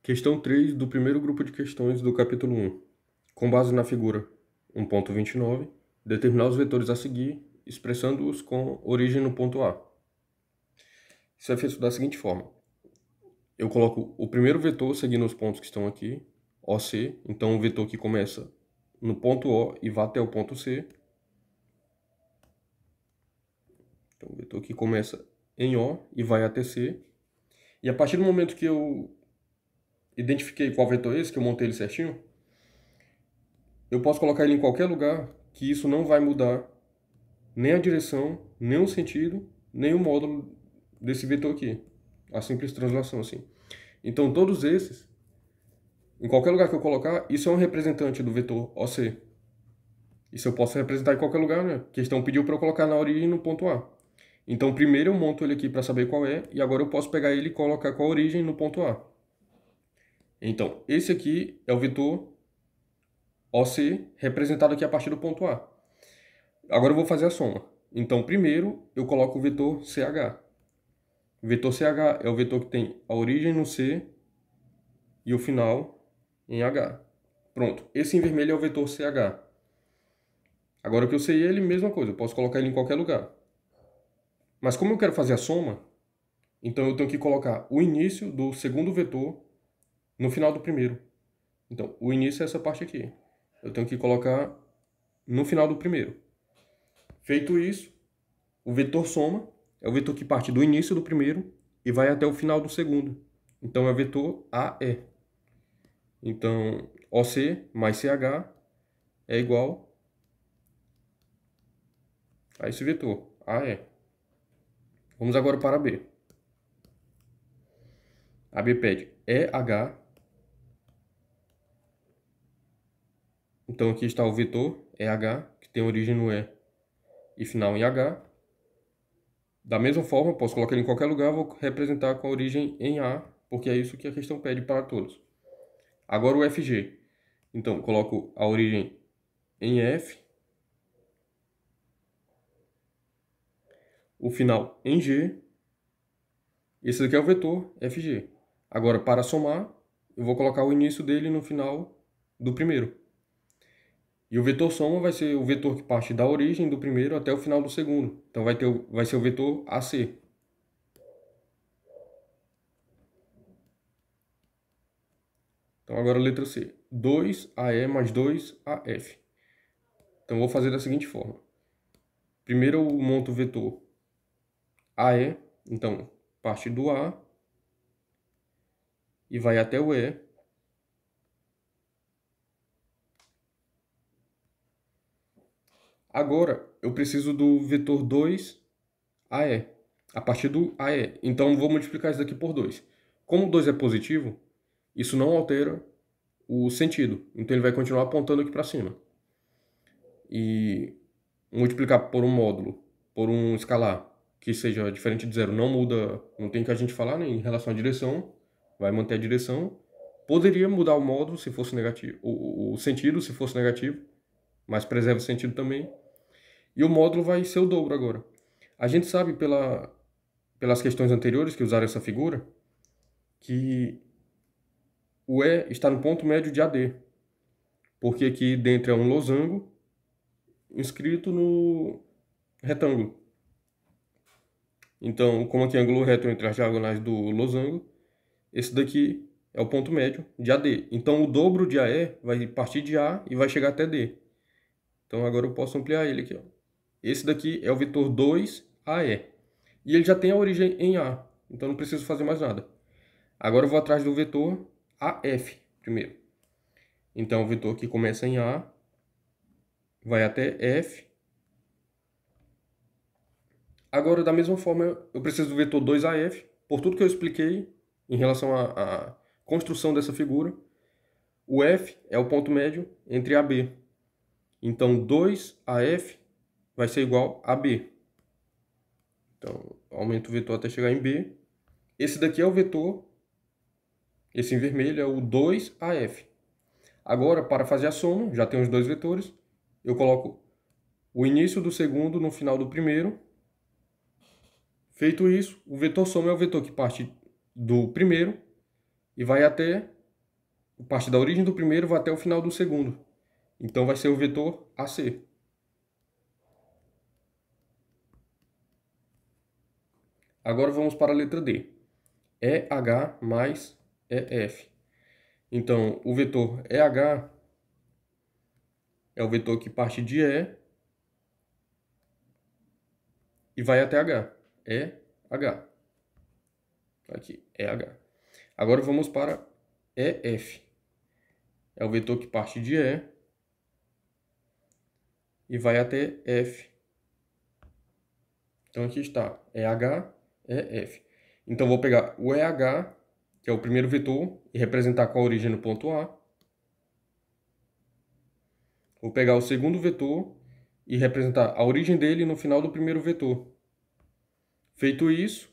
Questão 3 do primeiro grupo de questões do capítulo 1. Com base na figura 1.29, determinar os vetores a seguir, expressando-os com origem no ponto A. Isso é feito da seguinte forma. Eu coloco o primeiro vetor seguindo os pontos que estão aqui, OC, então o vetor que começa no ponto O e vai até o ponto C. Então o vetor que começa em O e vai até C. E a partir do momento que eu identifiquei qual vetor é esse, que eu montei ele certinho, eu posso colocar ele em qualquer lugar, que isso não vai mudar nem a direção, nem o sentido, nem o módulo desse vetor aqui. A simples translação, assim. Então, todos esses, em qualquer lugar que eu colocar, isso é um representante do vetor OC. Isso eu posso representar em qualquer lugar, né? A questão pediu para eu colocar na origem no ponto A. Então, primeiro eu monto ele aqui para saber qual é, e agora eu posso pegar ele e colocar com a origem no ponto A. Então, esse aqui é o vetor OC representado aqui a partir do ponto A. Agora eu vou fazer a soma. Então, primeiro eu coloco o vetor CH. O vetor CH é o vetor que tem a origem no C e o final em H. Pronto. Esse em vermelho é o vetor CH. Agora que eu sei ele, mesma coisa. Eu posso colocar ele em qualquer lugar. Mas como eu quero fazer a soma, então eu tenho que colocar o início do segundo vetor no final do primeiro. Então, o início é essa parte aqui. Eu tenho que colocar no final do primeiro. Feito isso, o vetor soma é o vetor que parte do início do primeiro e vai até o final do segundo. Então, é o vetor AE. Então, OC mais CH é igual a esse vetor, AE. Vamos agora para B. A B pede EH. Então, aqui está o vetor EH, que tem origem no E e final em H. Da mesma forma, eu posso colocar ele em qualquer lugar, vou representar com a origem em A, porque é isso que a questão pede para todos. Agora o FG. Então, coloco a origem em F, o final em G. Esse daqui é o vetor FG. Agora, para somar, eu vou colocar o início dele no final do primeiro. E o vetor soma vai ser o vetor que parte da origem do primeiro até o final do segundo. Então vai ser o vetor AC. Então agora a letra C. 2AE mais 2AF. Então vou fazer da seguinte forma. Primeiro eu monto o vetor AE. Então parte do A e vai até o E. Agora eu preciso do vetor 2AE. A partir do AE. Então vou multiplicar isso daqui por 2. Como 2 é positivo, isso não altera o sentido. Então ele vai continuar apontando aqui para cima. E multiplicar por um módulo, por um escalar, que seja diferente de zero, não muda, não tem que a gente falar nem em relação à direção, vai manter a direção. Poderia mudar o módulo se fosse negativo, o sentido se fosse negativo, mas preserva o sentido também. E o módulo vai ser o dobro agora. A gente sabe pelas questões anteriores que usaram essa figura, que o E está no ponto médio de AD, porque aqui dentro é um losango inscrito no retângulo. Então, como aqui é ângulo reto entre as diagonais do losango, esse daqui é o ponto médio de AD. Então, o dobro de AE vai partir de A e vai chegar até D. Então, agora eu posso ampliar ele aqui. Ó. Esse daqui é o vetor 2AE. E ele já tem a origem em A. Então, não preciso fazer mais nada. Agora eu vou atrás do vetor AF primeiro. Então, o vetor que começa em A vai até F. Agora, da mesma forma, eu preciso do vetor 2AF, por tudo que eu expliquei em relação à construção dessa figura. O F é o ponto médio entre AB. Então, 2AF vai ser igual a B. Então, aumento o vetor até chegar em B. Esse daqui é o vetor, esse em vermelho é o 2AF. Agora, para fazer a soma, já tem os dois vetores, eu coloco o início do segundo no final do primeiro. Feito isso, o vetor soma é o vetor que parte do primeiro e vai até parte da origem do primeiro vai até o final do segundo. Então vai ser o vetor AC. Agora vamos para a letra D. EH mais EF. Então, o vetor EH é o vetor que parte de E vai até H. EH. Aqui, EH. Agora vamos para EF. É o vetor que parte de E vai até F. Então aqui está, EH, EF. Então vou pegar o EH, que é o primeiro vetor, e representar com a origem no ponto A. Vou pegar o segundo vetor e representar a origem dele no final do primeiro vetor. Feito isso,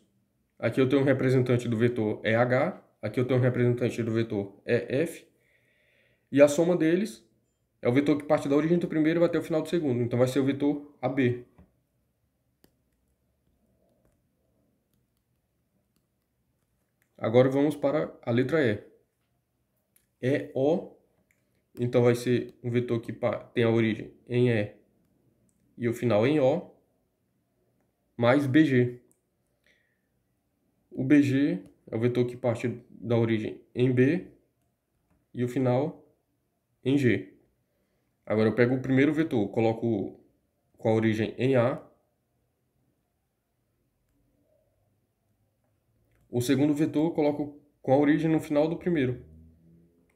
aqui eu tenho um representante do vetor EH, aqui eu tenho um representante do vetor EF, e a soma deles é o vetor que parte da origem do primeiro e vai até o final do segundo. Então vai ser o vetor AB. Agora vamos para a letra E. EO, então vai ser um vetor que tem a origem em E e o final em O, mais BG. O BG é o vetor que parte da origem em B e o final em G. Agora eu pego o primeiro vetor, coloco com a origem em A. O segundo vetor eu coloco com a origem no final do primeiro.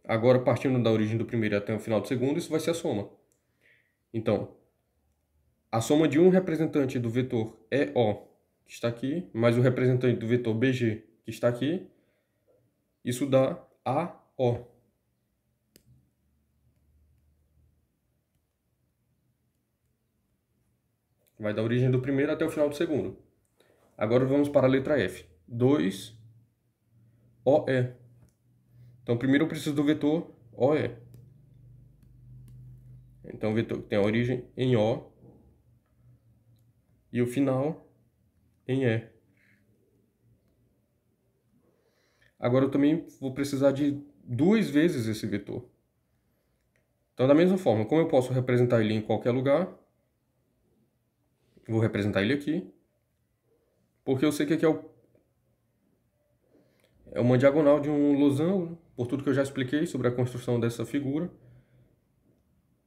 Agora, partindo da origem do primeiro até o final do segundo, isso vai ser a soma. Então, a soma de um representante do vetor EO, que está aqui, mais o representante do vetor BG, que está aqui, isso dá AO. Vai da origem do primeiro até o final do segundo. Agora vamos para a letra F. 2OE. Então, primeiro eu preciso do vetor OE. Então, o vetor que tem a origem em O e o final em E. Agora eu também vou precisar de duas vezes esse vetor. Então, da mesma forma, como eu posso representar ele em qualquer lugar, vou representar ele aqui, porque eu sei que aqui é uma diagonal de um losango, por tudo que eu já expliquei sobre a construção dessa figura.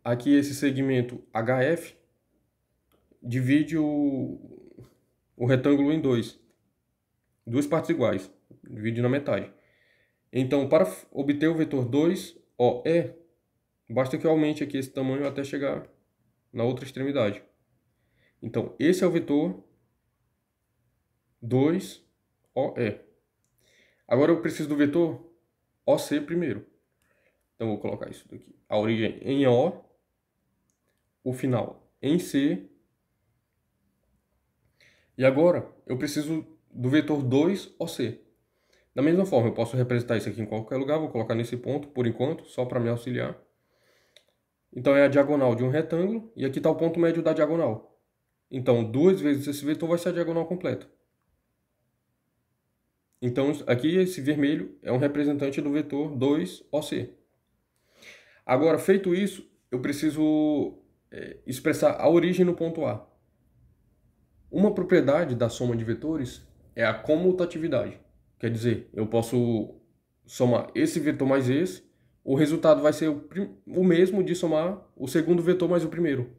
Aqui esse segmento HF divide o retângulo em duas partes iguais, divide na metade. Então, para obter o vetor 2OE, basta que eu aumente aqui esse tamanho até chegar na outra extremidade. Então, esse é o vetor 2OE. Agora eu preciso do vetor OC primeiro. Então, vou colocar isso daqui. A origem em O, o final em C. E agora eu preciso do vetor 2OC. Da mesma forma, eu posso representar isso aqui em qualquer lugar. Vou colocar nesse ponto, por enquanto, só para me auxiliar. Então, é a diagonal de um retângulo. E aqui está o ponto médio da diagonal. Então, duas vezes esse vetor vai ser a diagonal completa. Então, aqui esse vermelho é um representante do vetor 2OC. Agora, feito isso, eu preciso expressar a origem no ponto A. Uma propriedade da soma de vetores é a comutatividade. Quer dizer, eu posso somar esse vetor mais esse, o resultado vai ser o mesmo de somar o segundo vetor mais o primeiro.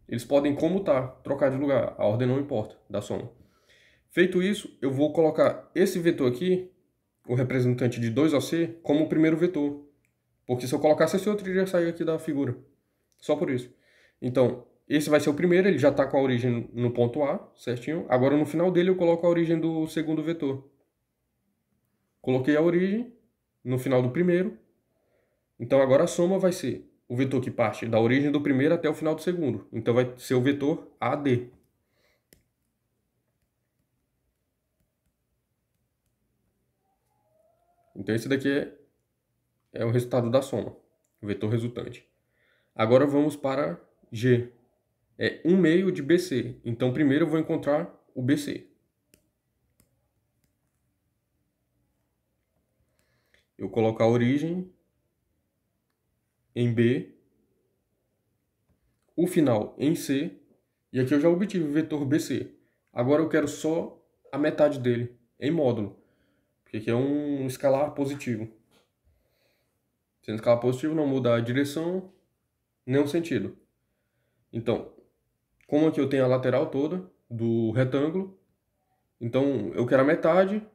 Eles podem comutar, trocar de lugar, a ordem não importa da soma. Feito isso, eu vou colocar esse vetor aqui, o representante de 2OC, como o primeiro vetor. Porque se eu colocasse esse outro, ele ia sair aqui da figura. Só por isso. Então, esse vai ser o primeiro, ele já está com a origem no ponto A, certinho. Agora, no final dele, eu coloco a origem do segundo vetor. Coloquei a origem no final do primeiro. Então, agora a soma vai ser o vetor que parte da origem do primeiro até o final do segundo. Então, vai ser o vetor AD. Então, esse daqui é o resultado da soma, o vetor resultante. Agora, vamos para G. É 1/2 de BC. Então, primeiro eu vou encontrar o BC. Eu coloco a origem em B, o final em C, e aqui eu já obtive o vetor BC. Agora eu quero só a metade dele, em módulo, porque aqui é um escalar positivo. Sendo escalar positivo não muda a direção, nem o sentido. Então, como aqui eu tenho a lateral toda do retângulo, então eu quero a metade,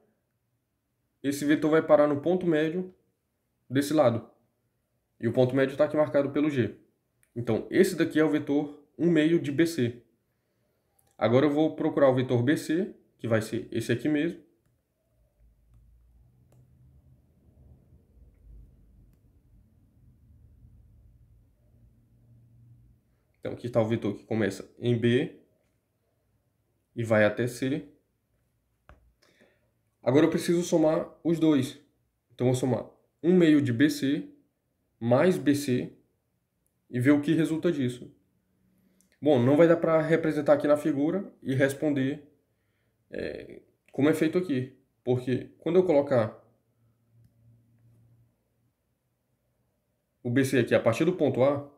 esse vetor vai parar no ponto médio desse lado. E o ponto médio está aqui marcado pelo G. Então, esse daqui é o vetor 1/2 de BC. Agora eu vou procurar o vetor BC, que vai ser esse aqui mesmo. Então, aqui está o vetor que começa em B e vai até C. Agora eu preciso somar os dois. Então, eu vou somar 1/2 de BC mais BC e ver o que resulta disso. Bom, não vai dar para representar aqui na figura e responder como é feito aqui. Porque quando eu colocar o BC aqui a partir do ponto A,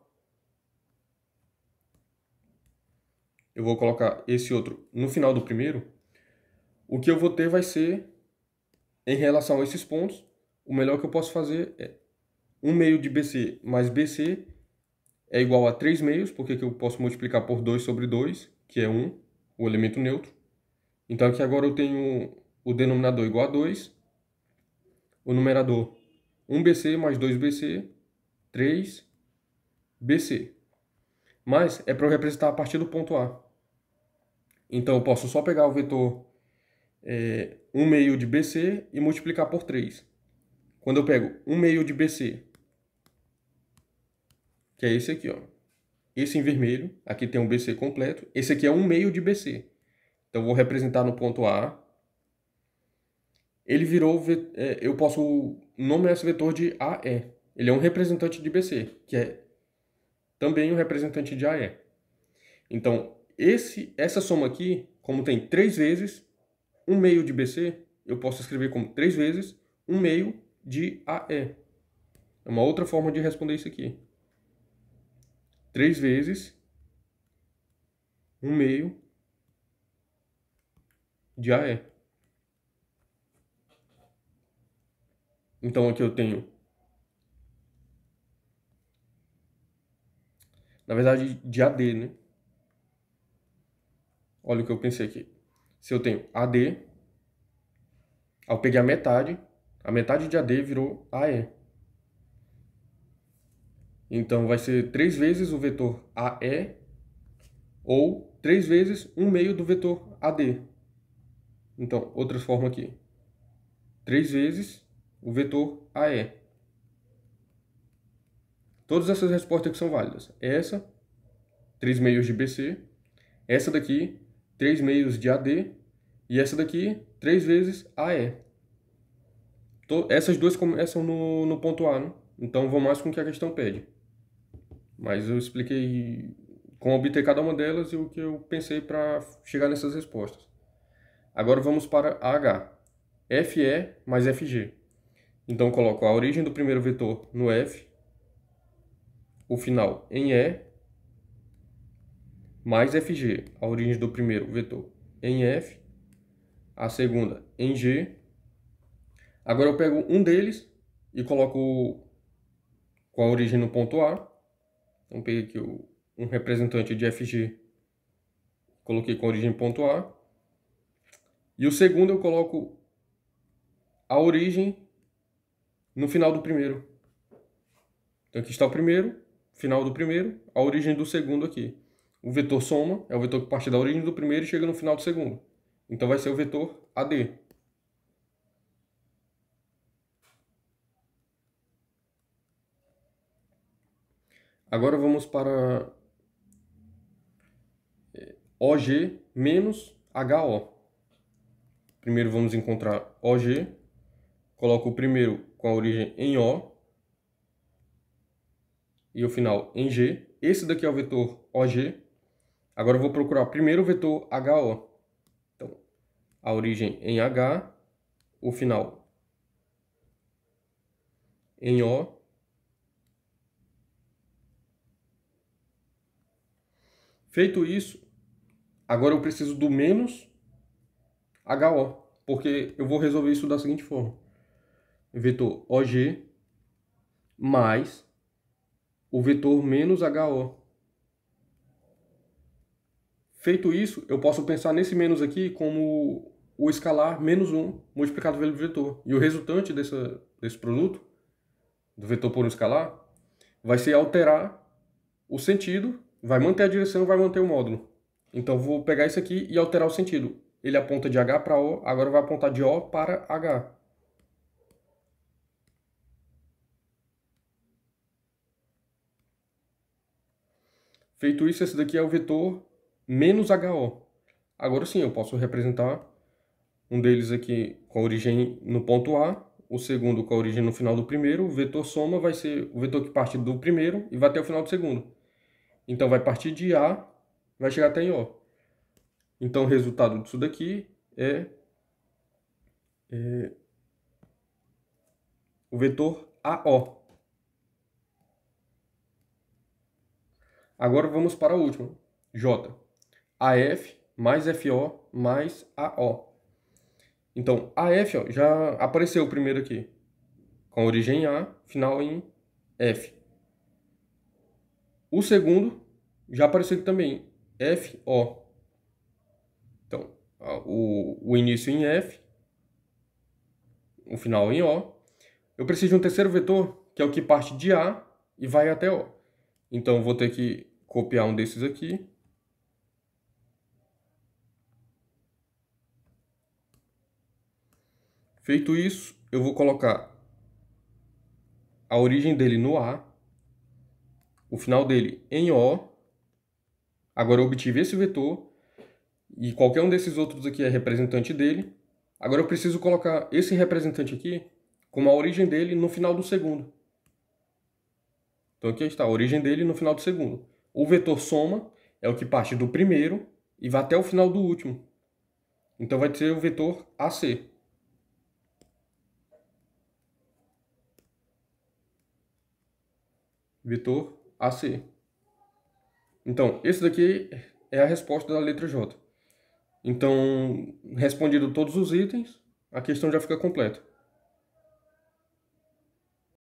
eu vou colocar esse outro no final do primeiro, o que eu vou ter vai ser, em relação a esses pontos, o melhor que eu posso fazer é 1/2 de BC mais BC é igual a 3/2, porque aqui eu posso multiplicar por 2 sobre 2, que é 1, o elemento neutro. Então aqui agora eu tenho o denominador igual a 2, o numerador 1BC mais 2BC, 3BC. Mas é para eu representar a partir do ponto A. Então eu posso só pegar o vetor 1/2 de BC e multiplicar por 3. Quando eu pego 1/2 de BC, que é esse aqui, ó. Esse em vermelho, aqui tem um BC completo. Esse aqui é 1/2 de BC. Então eu vou representar no ponto A. Ele virou, eu posso nomear esse vetor de AE. Ele é um representante de BC, que é também um representante de AE. Então, essa soma aqui, como tem 3 vezes 1/2 de BC, eu posso escrever como 3 vezes 1/2 de AE. É uma outra forma de responder isso aqui. 3 vezes 1/2 de AE. Então aqui eu tenho, na verdade, de AD, né? Olha o que eu pensei aqui. Se eu tenho AD, ao pegar a metade de AD virou AE. Então vai ser 3 vezes o vetor AE ou 3 vezes 1/2 do vetor AD. Então, outra forma aqui. 3 vezes o vetor AE. Todas essas respostas aqui são válidas. Essa, 3/2 de BC. Essa daqui, 3/2 de AD. E essa daqui, 3 vezes AE. Essas duas começam no ponto A, né? Então vão mais com o que a questão pede. Mas eu expliquei como obter cada uma delas e o que eu pensei para chegar nessas respostas. Agora vamos para H. FE mais FG. Então coloco a origem do primeiro vetor no F, o final em E, mais FG, a origem do primeiro vetor em F, a segunda em G. Agora eu pego um deles e coloco com a origem no ponto A. Então peguei aqui um representante de FG, coloquei com a origem no ponto A. E o segundo eu coloco a origem no final do primeiro. Então aqui está o primeiro, final do primeiro, a origem do segundo aqui. O vetor soma é o vetor que parte da origem do primeiro e chega no final do segundo. Então vai ser o vetor AD. Agora vamos para OG menos HO. Primeiro vamos encontrar OG. Coloco o primeiro com a origem em O e o final em G. Esse daqui é o vetor OG. Agora eu vou procurar primeiro o vetor HO. Então, a origem em H, o final em O Feito isso, agora eu preciso do menos HO, porque eu vou resolver isso da seguinte forma. Vetor OG mais o vetor menos HO. Feito isso, eu posso pensar nesse menos aqui como o escalar menos 1 multiplicado pelo vetor. E o resultante desse produto, do vetor por um escalar, vai ser alterar o sentido, vai manter a direção, vai manter o módulo. Então vou pegar isso aqui e alterar o sentido. Ele aponta de H para O, agora vai apontar de O para H. Feito isso, esse daqui é o vetor menos HO. Agora sim, eu posso representar um deles aqui com a origem no ponto A, o segundo com a origem no final do primeiro. O vetor soma vai ser o vetor que parte do primeiro e vai até o final do segundo. Então vai partir de A, vai chegar até em O. Então o resultado disso daqui é o vetor AO. Agora vamos para a última, J. AF mais FO mais AO. Então, AF ó, já apareceu o primeiro aqui, com origem em A, final em F. O segundo já apareceu aqui também, FO. Então, o início em F, o final em O. Eu preciso de um terceiro vetor, que é o que parte de A e vai até O. Então, eu vou ter que copiar um desses aqui. Feito isso, eu vou colocar a origem dele no A, o final dele em O. Agora eu obtive esse vetor, e qualquer um desses outros aqui é representante dele. Agora eu preciso colocar esse representante aqui como a origem dele no final do segundo. Então aqui está a origem dele no final do segundo. O vetor soma é o que parte do primeiro e vai até o final do último. Então vai ser o vetor AC. Vetor AC. Então, esse daqui é a resposta da letra J. Então, respondido todos os itens, a questão já fica completa.